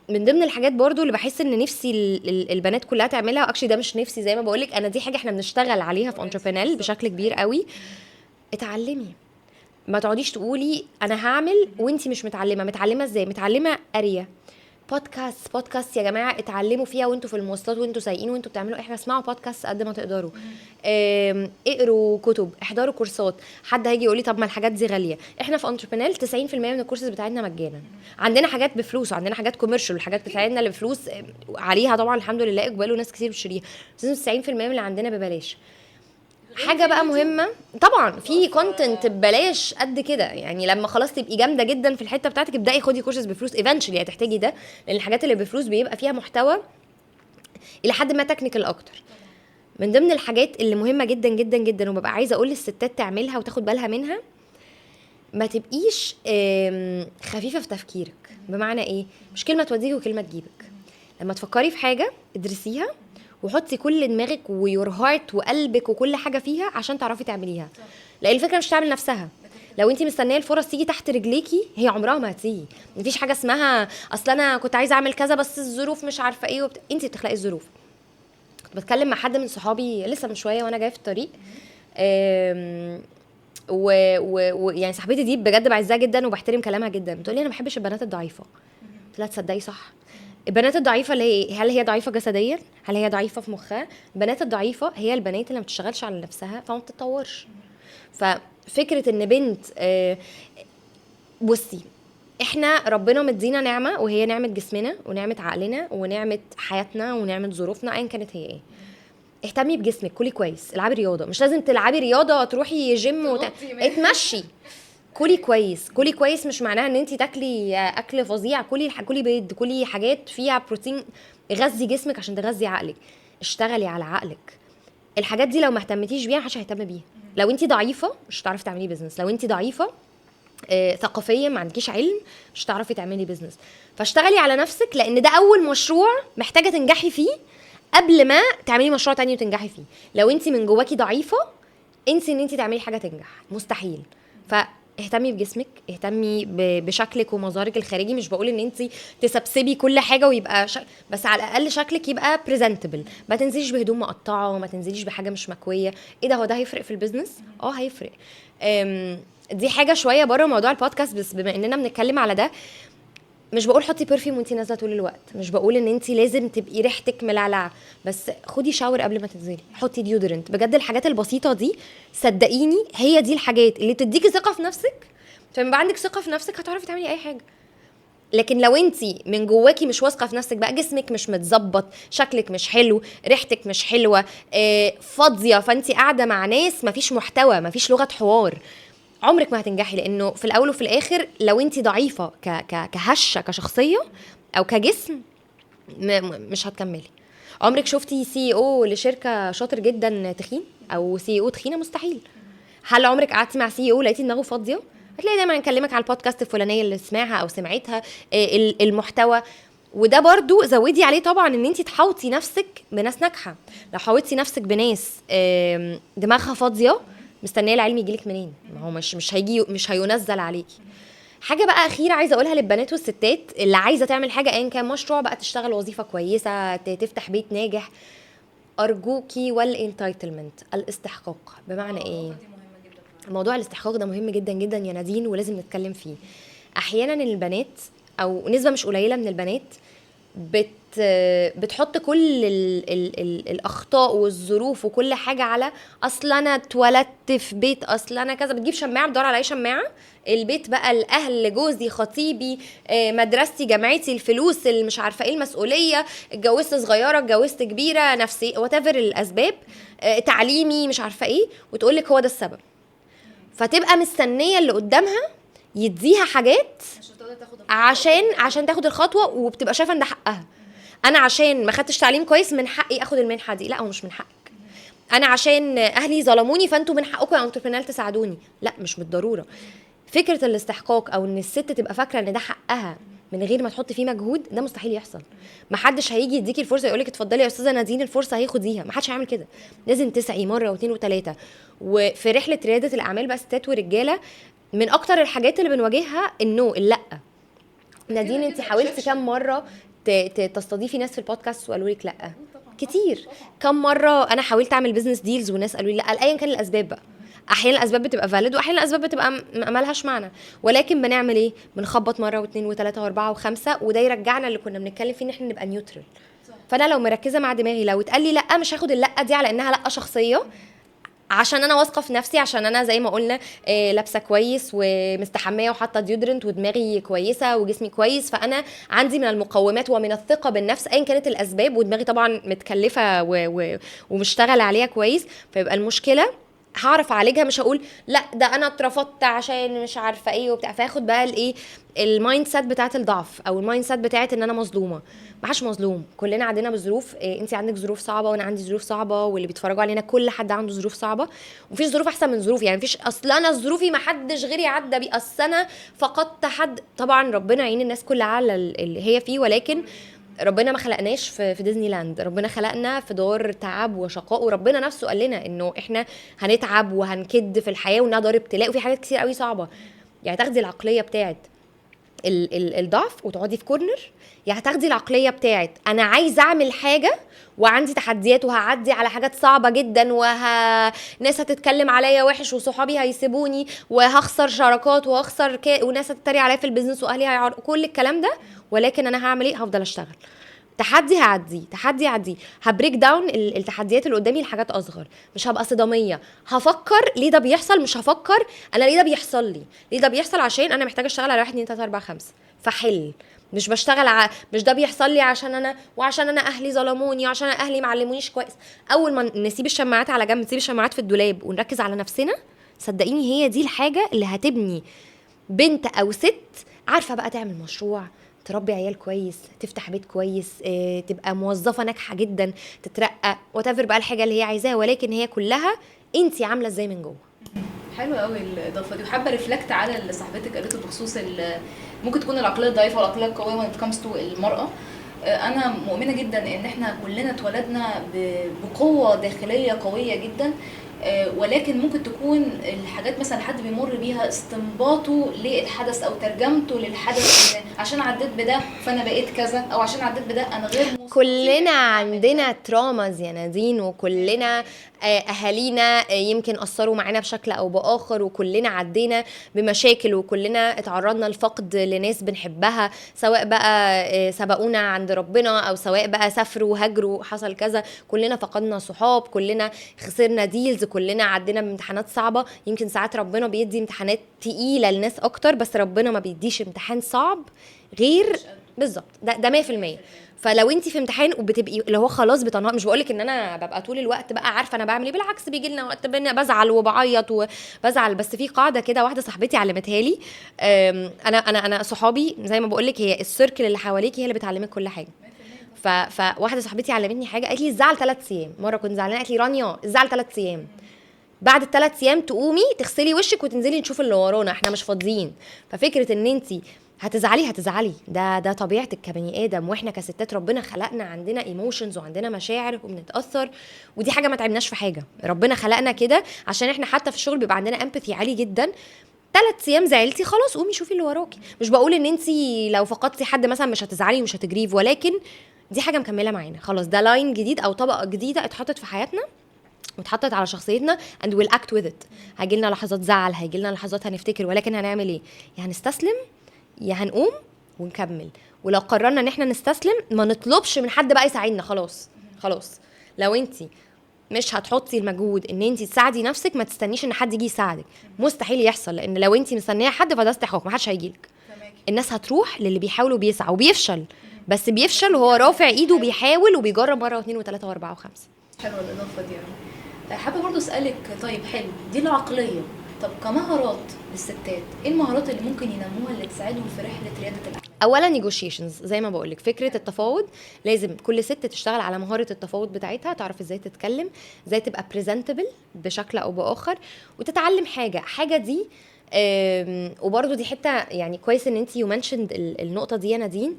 من ضمن الحاجات برضو اللي بحس ان نفسي البنات كلها تعملها، واكشلي ده مش نفسي زي ما بقولك، انا دي حاجه احنا بنشتغل عليها في انتربرينال بشكل كبير قوي. اتعلمي، ما تقعديش تقولي انا هعمل وانتي مش متعلمه ازاي. متعلمه قاريه بودكاست يا جماعه، اتعلموا فيها وانتوا في المواصلات وانتوا سايقين وانتوا بتعملوا احنا اسمعوا بودكاست قد ما تقدروا، اقروا كتب، احضروا كورسات. حد هيجي يقول لي طب ما الحاجات دي غاليه، احنا في انتربرينال 90% من الكورسز بتاعتنا مجانا، عندنا حاجات بفلوس وعندنا حاجات كوميرشال، الحاجات بتاعتنا اللي بفلوس عليها طبعا الحمد لله اقبال وناس كتير بتشتريها، بس 90% من اللي عندنا ببلاش. حاجه بقى مهمه طبعا في كونتنت ببلاش قد كده، يعني لما خلاص تبقي جامده جدا في الحته بتاعتك ابداي خدي كورسز بفلوس ايفنتشلي هتحتاجي ده، لان الحاجات اللي بفلوس بيبقى فيها محتوى الى حد ما تكنيكال اكتر. من ضمن الحاجات اللي مهمه جدا جدا جدا وببقى عايزه اقول للستات تعملها وتاخد بالها منها، ما تبقيش خفيفه في تفكيرك. بمعنى ايه؟ مش كلمه توديك وكلمه تجيبك. لما تفكري في حاجه ادرسيها وحطي كل دماغك ويور هارت وقلبك وكل حاجه فيها عشان تعرفي تعمليها، لان الفكره مش تعمل نفسها. لو انت مستنيه الفرص تيجي تحت رجليكي هي عمرها ما هتيجي. مفيش حاجه اسمها اصل انا كنت عايزه اعمل كذا بس الظروف مش عارفه ايه انت بتخلقي الظروف. كنت بتكلم مع حد من صحابي لسه من شويه وانا جايه في الطريق، يعني صاحبتي دي بجد بعزها جدا وبحترم كلامها جدا، بتقولي انا ما بحبش البنات الضعيفه. قلت لها تصدقي صح، البنات الضعيفه اللي هي هل هي ضعيفه جسديا، هل هي ضعيفه في مخها؟ البنات الضعيفه هي البنات اللي ما بتشتغلش على نفسها فما بتتطورش. ففكره ان بنت بصي احنا ربنا مدينا نعمه، وهي نعمه جسمنا ونعمه عقلنا ونعمه حياتنا ونعمه ظروفنا ايا كانت هي ايه. اهتمي بجسمك، كلي كويس، العبي رياضه، مش لازم تلعبي رياضه تروحي جيم اتمشي، كلي كويس. كلي كويس مش معناها ان انت تاكلي اكل فظيع، كلي بيض، كلي حاجات فيها بروتين، غذي جسمك عشان تغذي عقلك، اشتغلي على عقلك. الحاجات دي لو ما اهتمتيش بيها محدش هيهتم بيها. لو انت ضعيفه مش هتعرفي تعملي بيزنس، لو انت ضعيفه ثقافيا ما عندكيش علم مش هتعرفي تعملي بيزنس. فاشتغلي على نفسك، لان ده اول مشروع محتاجه تنجحي فيه قبل ما تعملي مشروع تاني وتنجحي فيه. لو انت من جواكي ضعيفه انسي ان انت تعملي حاجه تنجح، مستحيل. اهتمي بجسمك، اهتمي بشكلك ومظهرك الخارجي. مش بقول ان انت تسبسبي كل حاجه ويبقى بس على الاقل شكلك يبقى بريزنتبل، ما تنزليش بهدوم مقطعه وما تنزليش بحاجه مش مكويه. ايه ده، هو ده هيفرق في البيزنس؟ هيفرق. دي حاجه شويه بره موضوع البودكاست، بس بما اننا بنتكلم على ده، مش بقول حطي برفيوم وانتي نازله طول الوقت، مش بقول ان انتي لازم تبقي ريحتك ملعلعه، بس خدي شاور قبل ما تنزلي، حطي ديودرنت. بجد الحاجات البسيطه دي صدقيني هي دي الحاجات اللي تديكي ثقه في نفسك، فلما يبقى عندك ثقه في نفسك هتعرفي تعملي اي حاجه. لكن لو انتي من جواكي مش واثقه في نفسك، بقى جسمك مش متظبط، شكلك مش حلو، ريحتك مش حلوه، فاضيه، فانتي قاعده مع ناس مفيش محتوى، مفيش لغه حوار، عمرك ما هتنجحي. لانه في الاول وفي الاخر لو انت ضعيفه كهشه كشخصيه او كجسم مش هتكملي. عمرك شفتي سي او لشركه شاطر جدا تخين او سي او تخينه؟ مستحيل. هل عمرك قعدتي مع سي او لقيتي دماغه فاضيه؟ هتلاقي دايما نكلمك على البودكاست الفلانيه اللي سمعها او سمعتها، المحتوى. وده برضو زودي عليه طبعا ان انت تحاوطي نفسك بناس ناجحه. لو حاوطتي نفسك بناس دماغها فاضيه، مستنيه العلم يجيلك منين؟ ما هو مش هيجي، مش هينزل عليكي. حاجه بقى اخيره عايزه اقولها للبنات والستات اللي عايزه تعمل حاجه ايا كان، مشروع بقى، تشتغل وظيفه كويسه، تفتح بيت ناجح، ارجوكي والانتايتلمنت، الاستحقاق. بمعنى ايه؟ موضوع الاستحقاق ده مهم جدا جدا يا نادين، ولازم نتكلم فيه. احيانا البنات او نسبه مش قليله من البنات بتحط كل ال الاخطاء والظروف وكل حاجه على اصل انا اتولدت في بيت، اصل انا كذا، بتجيب شماعه بتدور على اي شماعه، البيت بقى، الاهل، جوزي، خطيبي، مدرستي، جامعتي، الفلوس، اللي مش عارفه ايه، المسؤوليه، اتجوزت صغيره، اتجوزت كبيره، نفسي whatever الاسباب، تعليمي، مش عارفه ايه، وتقول لك هو ده السبب. فتبقى مستنيه اللي قدامها يديها حاجات عشان تاخد الخطوه، وبتبقى شايفه ان ده حقها. انا عشان ما خدتش تعليم كويس من حقي اخد المنحه دي، لا هو مش من حقك. انا عشان اهلي ظلموني فانتوا من حقكم يا انتربرينال تساعدوني، لا مش بالضروره. فكره الاستحقاق او ان الست تبقى فاكره ان ده حقها من غير ما تحط فيه مجهود، ده مستحيل يحصل. ما حدش هيجي يديكي الفرصه يقول لك اتفضلي يا استاذه نادين الفرصه هياخديها، ما حدش هيعمل كده. لازم تسعي مره واثنين وثلاثه. وفي رحله رياده الاعمال بقى ستات ورجاله، من اكتر الحاجات اللي بنواجهها النو، اللا. نادين انت حاولتي كام مره تستضيفي ناس في البودكاست وقالوا لك لا؟ كتير. كم مره انا حاولت اعمل بزنس ديلز وناس قالوا لي لا، ايا كان الاسباب بقى. احيانا الاسباب بتبقى فاليد واحيانا الاسباب بتبقى مالهاش معنى، ولكن بنعمل ايه؟ بنخبط مره واثنين وثلاثه واربعه وخمسه، وده يرجعنا اللي كنا بنتكلم فيه ان احنا نبقى نيوترال. فانا لو مركزه مع دماغي، لو اتقال لي لا مش هاخد اللا دي على انها لا شخصيه، عشان انا واثقه في نفسي، عشان انا زي ما قلنا لابسه كويس ومستحميه وحاطه ديودرنت ودماغي كويسه وجسمي كويس، فانا عندي من المقومات ومن الثقه بالنفس ايا كانت الاسباب، ودماغي طبعا متكلفه ومشتغل عليها كويس. فيبقى المشكله هعرف اعالجها، مش هقول لا ده انا اترفضت عشان مش عارفه ايه وبتاع، فاخد بقى الايه، المايند سيت بتاعت الضعف او المايند سيت بتاعت ان انا مظلومه. ما حدش مظلوم، كلنا عندنا بظروف. انت عندك ظروف صعبه وانا عندي ظروف صعبه، واللي بيتفرجوا علينا كل حد عنده ظروف صعبه، ومفيش ظروف احسن من ظروفي. يعني مفيش اصل انا ظروفي ما حدش غيري عدى بيه، اصل انا فقدت حد. طبعا ربنا يعين الناس كلها على اللي هي فيه، ولكن ربنا ما خلقناش في ديزني لاند، ربنا خلقنا في دار تعب وشقاء، وربنا نفسه قال لنا انه احنا هنتعب وهنكد في الحياه وانها دار ابتلاء وفي حاجات كتير قوي صعبه. يعني تاخدي العقليه بتاعت الضعف وتقعدي في كورنر، يعني هتاخدي العقليه بتاعت انا عايزه اعمل حاجه وعندي تحديات وهعدي على حاجات صعبه جدا ناس هتتكلم عليا وحش وصحابي هيسيبوني وهخسر شراكات وهخسر وناس هتتريق عليا في البيزنس واهلي كل الكلام ده، ولكن انا هعمل ايه؟ هفضل اشتغل. تحدي هعديه، تحدي هعديه، هبريك داون التحديات اللي قدامي لحاجات اصغر، مش هبقى صداميه. هفكر ليه ده بيحصل، مش هفكر انا ليه ده بيحصل لي، ليه ده بيحصل عشان انا محتاجه اشتغل على 1 2 3 4 5 فحل. مش بشتغل مش ده بيحصل لي عشان انا وعشان انا اهلي ظلموني وعشان انا اهلي معلمونيش كويس. اول ما نسيب الشماعات على جنب، نسيب الشماعات في الدولاب ونركز على نفسنا، صدقيني هي دي الحاجه اللي هتبني بنت او ست عارفه بقى تعمل مشروع، تربي عيال كويس، تفتح بيت كويس، تبقى موظفه ناجحه جدا، تترقى وتفر بقى الحاجه اللي هي عايزاها، ولكن هي كلها انتي عامله ازاي من جوه. حلو قوي الاضافه دي، وحابه ريفلكت على اللي صاحبتك قالته بخصوص ممكن تكون العقليه الضعيفه والعقليه القويه when it comes to المراه. انا مؤمنه جدا ان احنا كلنا اتولدنا بقوه داخليه قويه جدا، ولكن ممكن تكون الحاجات مثلا حد بيمر بيها استنباطه للحدث او ترجمته للحدث، ان عشان عديت بده فانا بقيت كذا، او عشان عديت بده انا غير كلنا عندنا تراماز يا نادين، وكلنا اهالينا يمكن اثروا معانا بشكل او باخر، وكلنا عدينا بمشاكل، وكلنا اتعرضنا لفقد لناس بنحبها، سواء بقى سبقونا عند ربنا او سواء بقى سافروا وهاجروا حصل كذا. كلنا فقدنا صحاب، كلنا خسرنا ديلز، كلنا عدينا بامتحانات صعبه. يمكن ساعات ربنا بيدي امتحانات تقيله للناس اكتر، بس ربنا ما بيديش امتحان صعب غير بالظبط ده 100%. فلو انت في امتحان وبتبقي اللي هو خلاص بتنهار، مش بقولك ان انا ببقى طول الوقت بقى عارفه انا بعمل ايه، بالعكس بيجي لنا وقت بزعل وبعيط وبزعل، بس في قاعده كده واحده صاحبتي علمتها لي. انا صحابي زي ما بقولك هي السيركل اللي حواليكي هي اللي بتعلمك كل حاجه. فواحده صاحبتي علمتني حاجه، قالت لي الزعل 3 ايام. مره كنت زعلانه قالت لي رانيا الزعل 3 ايام، بعد ال3 ايام تقومي تغسلي وشك وتنزلي نشوف اللي ورانا، احنا مش فاضيين. ففكره ان انتي هتزعلي ده طبيعتك كبني ادم، واحنا كستات ربنا خلقنا عندنا ايموشنز وعندنا مشاعر وبنتاثر، ودي حاجه ما تعبناش في حاجه، ربنا خلقنا كده عشان احنا حتى في الشغل بيبقى عندنا امباثي عالي جدا. 3 ايام زعلتي خلاص قومي شوفي اللي وراكي. مش بقول ان انتي لو فقدتي حد مثلا مش هتزعلي ومش هتجريف، ولكن دي حاجه مكمله معانا، خلاص ده لاين جديد او طبقه جديده اتحطت في حياتنا واتحطت على شخصيتنا and we'll act with it. هيجيلنا لحظات زعل، هيجيلنا لحظات هنفتكر، ولكن هنعمل ايه؟ يا هنستسلم يا هنقوم ونكمل. ولو قررنا ان احنا نستسلم ما نطلبش من حد بقى يساعدنا. خلاص لو انت مش هتحطي المجهود ان انت تساعدي نفسك ما تستنيش ان حد يجي يساعدك. مستحيل يحصل، لان لو انت مستنيه حد فده استحقاق، ما حدش هيجيلك. الناس هتروح للي بيحاول وبيسعى وبيفشل، بس بيفشل وهو رافع ايده وبيحاول وبيجرب مره واثنين وثلاثه واربعه وخمسه. حلوه الاضافه دي يعني. حابه برضو اسالك، طيب حلو دي العقليه، طب كمهارات للستات ايه المهارات اللي ممكن ينموها اللي تساعدهم في رحله رياده الاعمال؟ اولا negotiations، زي ما بقولك فكره التفاوض. لازم كل ست تشتغل على مهاره التفاوض بتاعتها، تعرف ازاي تتكلم، ازاي تبقى presentable بشكل او باخر، وتتعلم حاجه دي. وبرضو دي حته يعني كويس ان انت يو منشند النقطه دي يا نادين.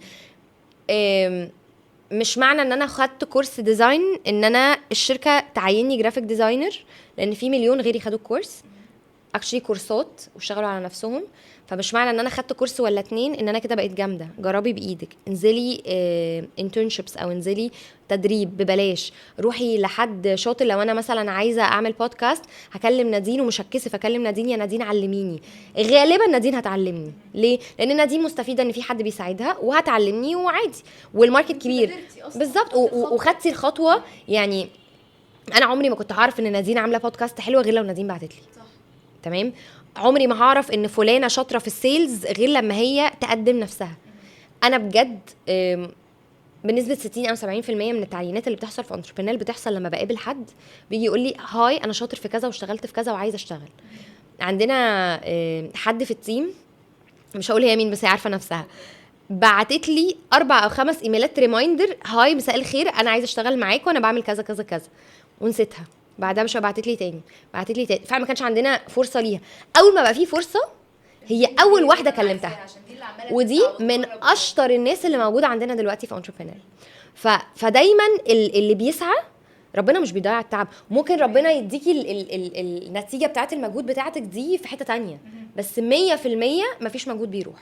مش معنى ان انا خدت كورس ديزاين ان انا الشركه تعيني جرافيك ديزاينر، لان في مليون غيري خدوا الكورس اكشلي كورسات واشتغلوا على نفسهم. فمش معنى ان انا خدت كورس ولا 2 ان انا كده بقيت جامده. جربي بايدك، انزلي انترنشيبس او انزلي تدريب ببلاش، روحي لحد شاطر. لو انا مثلا عايزه اعمل بودكاست هكلم نادين ومش هتكسف اكلم نادين، يا نادين علميني. غالبا نادين هتعلمني. ليه؟ لان نادين مستفيده ان في حد بيساعدها وهتعلمني وعادي، والماركت كبير. بالظبط، وخدتي الخطوه. يعني انا عمري ما كنت هعرف ان نادين عامله بودكاست حلوه غير لو نادين بعتت لي. تمام. عمري ما هعرف ان فلانه شاطره في السيلز غير لما هي تقدم نفسها. انا بجد بنسبه 60 او 70% من التعيينات اللي بتحصل في انتربرينور بتحصل لما بقابل حد بيجي يقول لي هاي انا شاطر في كذا واشتغلت في كذا وعايزه اشتغل. عندنا حد في التيم، مش هقول هي مين بس هي عارفه نفسها، بعتت لي 4 أو 5 ايميلات ريمايندر، هاي مساء الخير انا عايزه اشتغل معاك وانا بعمل كذا كذا كذا، ونسيتها. بعدها مش بعتت لي تاني. فعلا ما كانش عندنا فرصه ليها. اول ما بقى في فرصه هي اول واحده كلمتها، ودي من اشطر الناس اللي موجوده عندنا دلوقتي في انتربرينور. فدايما اللي بيسعى ربنا مش بيضيع التعب. ممكن ربنا يديكي النتيجه بتاعه المجهود بتاعتك دي في حته تانية، بس 100% مفيش مجهود بيروح.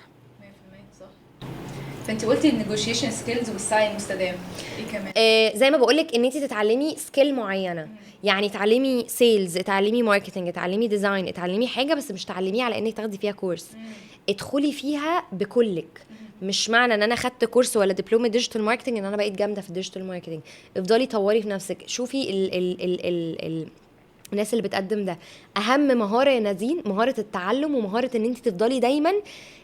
فانت قلتي النيجوشيشن سكيلز والسعي المستدام، ايه كمان؟ زي ما بقولك ان انت تتعلمي سكيل معينه. يعني تعلمي سيلز، تعلمي ماركتنج، تعلمي ديزاين، تعلمي حاجه بس مش تعلميه على انك تاخدي فيها كورس. ادخلي فيها بكلك. مش معنى ان انا خدت كورس ولا دبلومه ديجيتال ماركتنج ان انا بقيت جامده في الديجيتال ماركتنج. افضلي طوري في نفسك. شوفي الناس اللي بتقدم ده. اهم مهاره يا نادين مهاره التعلم، ومهاره ان انت تفضلي دايما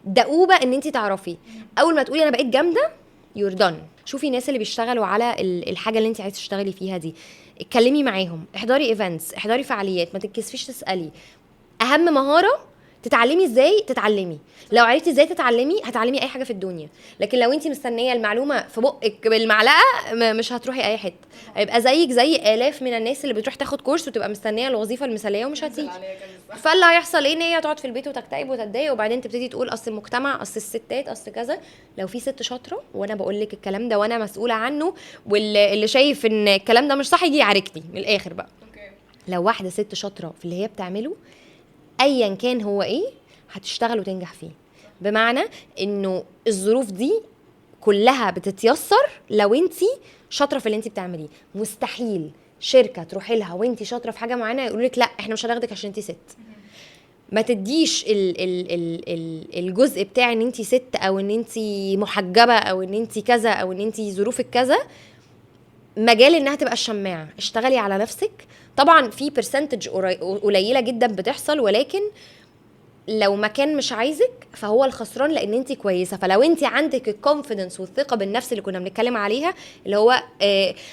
دؤوبه ان انت تعرفي. اول ما تقولي انا بقيت جامده يور دون. شوفي الناس اللي بيشتغلوا على الحاجه اللي انت عايزه تشتغلي فيها دي، اتكلمي معاهم، احضري ايفنتس، احضري فعاليات، ما تتكسفيش تسالي. اهم مهاره تتعلمي ازاي تتعلمي. لو عرفتي ازاي تتعلمي هتعلمي اي حاجه في الدنيا. لكن لو انت مستنيه المعلومه في بقك بالمعلقه مش هتروحي اي حته. هيبقى زيك زي الاف من الناس اللي بتروح تاخد كورس وتبقى مستنيه الوظيفه المثاليه ومش هتيجي. فاللي هيحصل ايه؟ ان هي تقعد في البيت وتكتئب وتتضايق، وبعدين تبتدي تقول اصل المجتمع، اصل الستات، اصل كذا. لو في ست شاطره وانا بقول لك الكلام ده وانا مسؤوله عنه، واللي شايف ان الكلام ده مش صح يجي يعاركني من الاخر بقى. لو واحده ست شاطره في اللي هي بتعمله ايا كان هو ايه هتشتغل وتنجح فيه. بمعنى انه الظروف دي كلها بتتيسر لو انتي شاطره في اللي انتي بتعمليه. مستحيل شركه تروحي لها وانتي شاطره في حاجه معينه يقولوا لك لا احنا مش هناخدك عشان انتي ست. ما تديش الجزء بتاع ان انتي ست او ان انتي محجبه او ان انتي كذا او ان انتي ظروفك كذا مجال انها تبقى الشماعه. اشتغلي على نفسك. طبعا في برسنتج قليله جدا بتحصل، ولكن لو مكان مش عايزك فهو الخسران لان انت كويسه. فلو انت عندك الكونفيدنس والثقه بالنفس اللي كنا بنتكلم عليها، اللي هو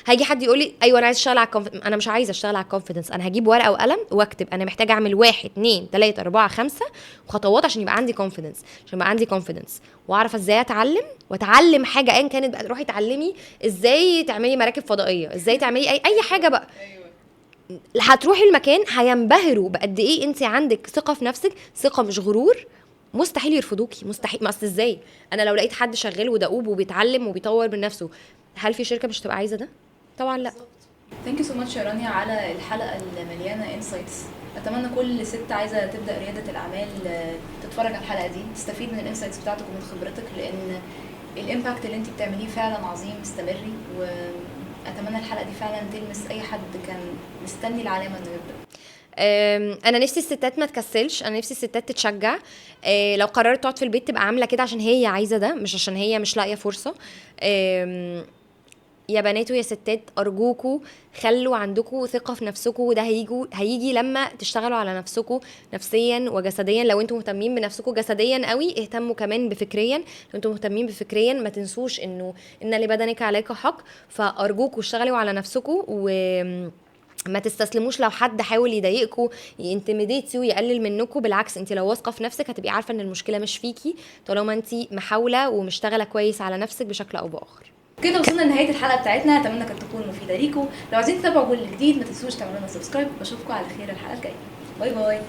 هيجي حد يقول لي ايوه انا عايز اشتغل على الكونفيدنس، انا مش عايزه اشتغل على الكونفيدنس، انا هجيب ورقه وقلم واكتب انا محتاجه اعمل 1 2 3 4 5 خطوات عشان يبقى عندي كونفيدنس، عشان يبقى عندي كونفيدنس واعرف ازاي اتعلم واتعلم حاجه ايا كانت بقى. تروحي تعلمي ازاي تعملي مراكب فضائيه، ازاي تعملي اي حاجه بقى. هتروحي المكان هينبهروا بقد ايه انت عندك ثقه في نفسك، ثقه مش غرور. مستحيل يرفضوكي، مستحيل. ما اصل ازاي انا لو لقيت حد شغال ودؤوب وبيتعلم وبيطور من نفسه، هل في شركه مش تبقى عايزه ده؟ طبعا لا. ثانك يو سو ماتش يا رانيا على الحلقه المليانه انسايتس. اتمنى كل ست عايزه تبدا رياده الاعمال تتفرج على الحلقه دي، تستفيد من الانسايتس بتاعتك ومن خبرتك، لان الامباكت اللي انت بتعمليه فعلا عظيم. استمري، واتمنى الحلقه دي فعلا تلمس اي حد كان مستني العلامه انه يبدا. انا نفسي الستات ما تكسلش، انا نفسي الستات تتشجع. لو قررت تقعد في البيت تبقى عامله كده عشان هي عايزه ده، مش عشان هي مش لاقيه فرصه. يا بنات ويا ستات ارجوكوا خلوا عندكوا ثقه في نفسكوا، وده هيجي لما تشتغلوا على نفسكوا نفسيا وجسديا. لو انتم مهتمين بنفسكوا جسديا قوي اهتموا كمان بفكريا، لو انتم مهتمين بفكريا ما تنسوش انه ان لبدنك عليك حق. فارجوكوا اشتغلوا على نفسكوا ما تستسلموش لو حد حاول يضايقكوا ينتميديتيو يقلل منكم. بالعكس انت لو واثقه في نفسك هتبقي عارفه ان المشكله مش فيكي طالما انت محاوله ومشتغله كويس على نفسك بشكل او باخر. كده وصلنا لنهايه الحلقه بتاعتنا، اتمنى كانت تكون مفيده ليكم. لو عايزين تتابعوا كل جديد ما تنسوش تعملوا لنا سبسكرايب. بشوفكم على خير الحلقه الجايه. باي باي.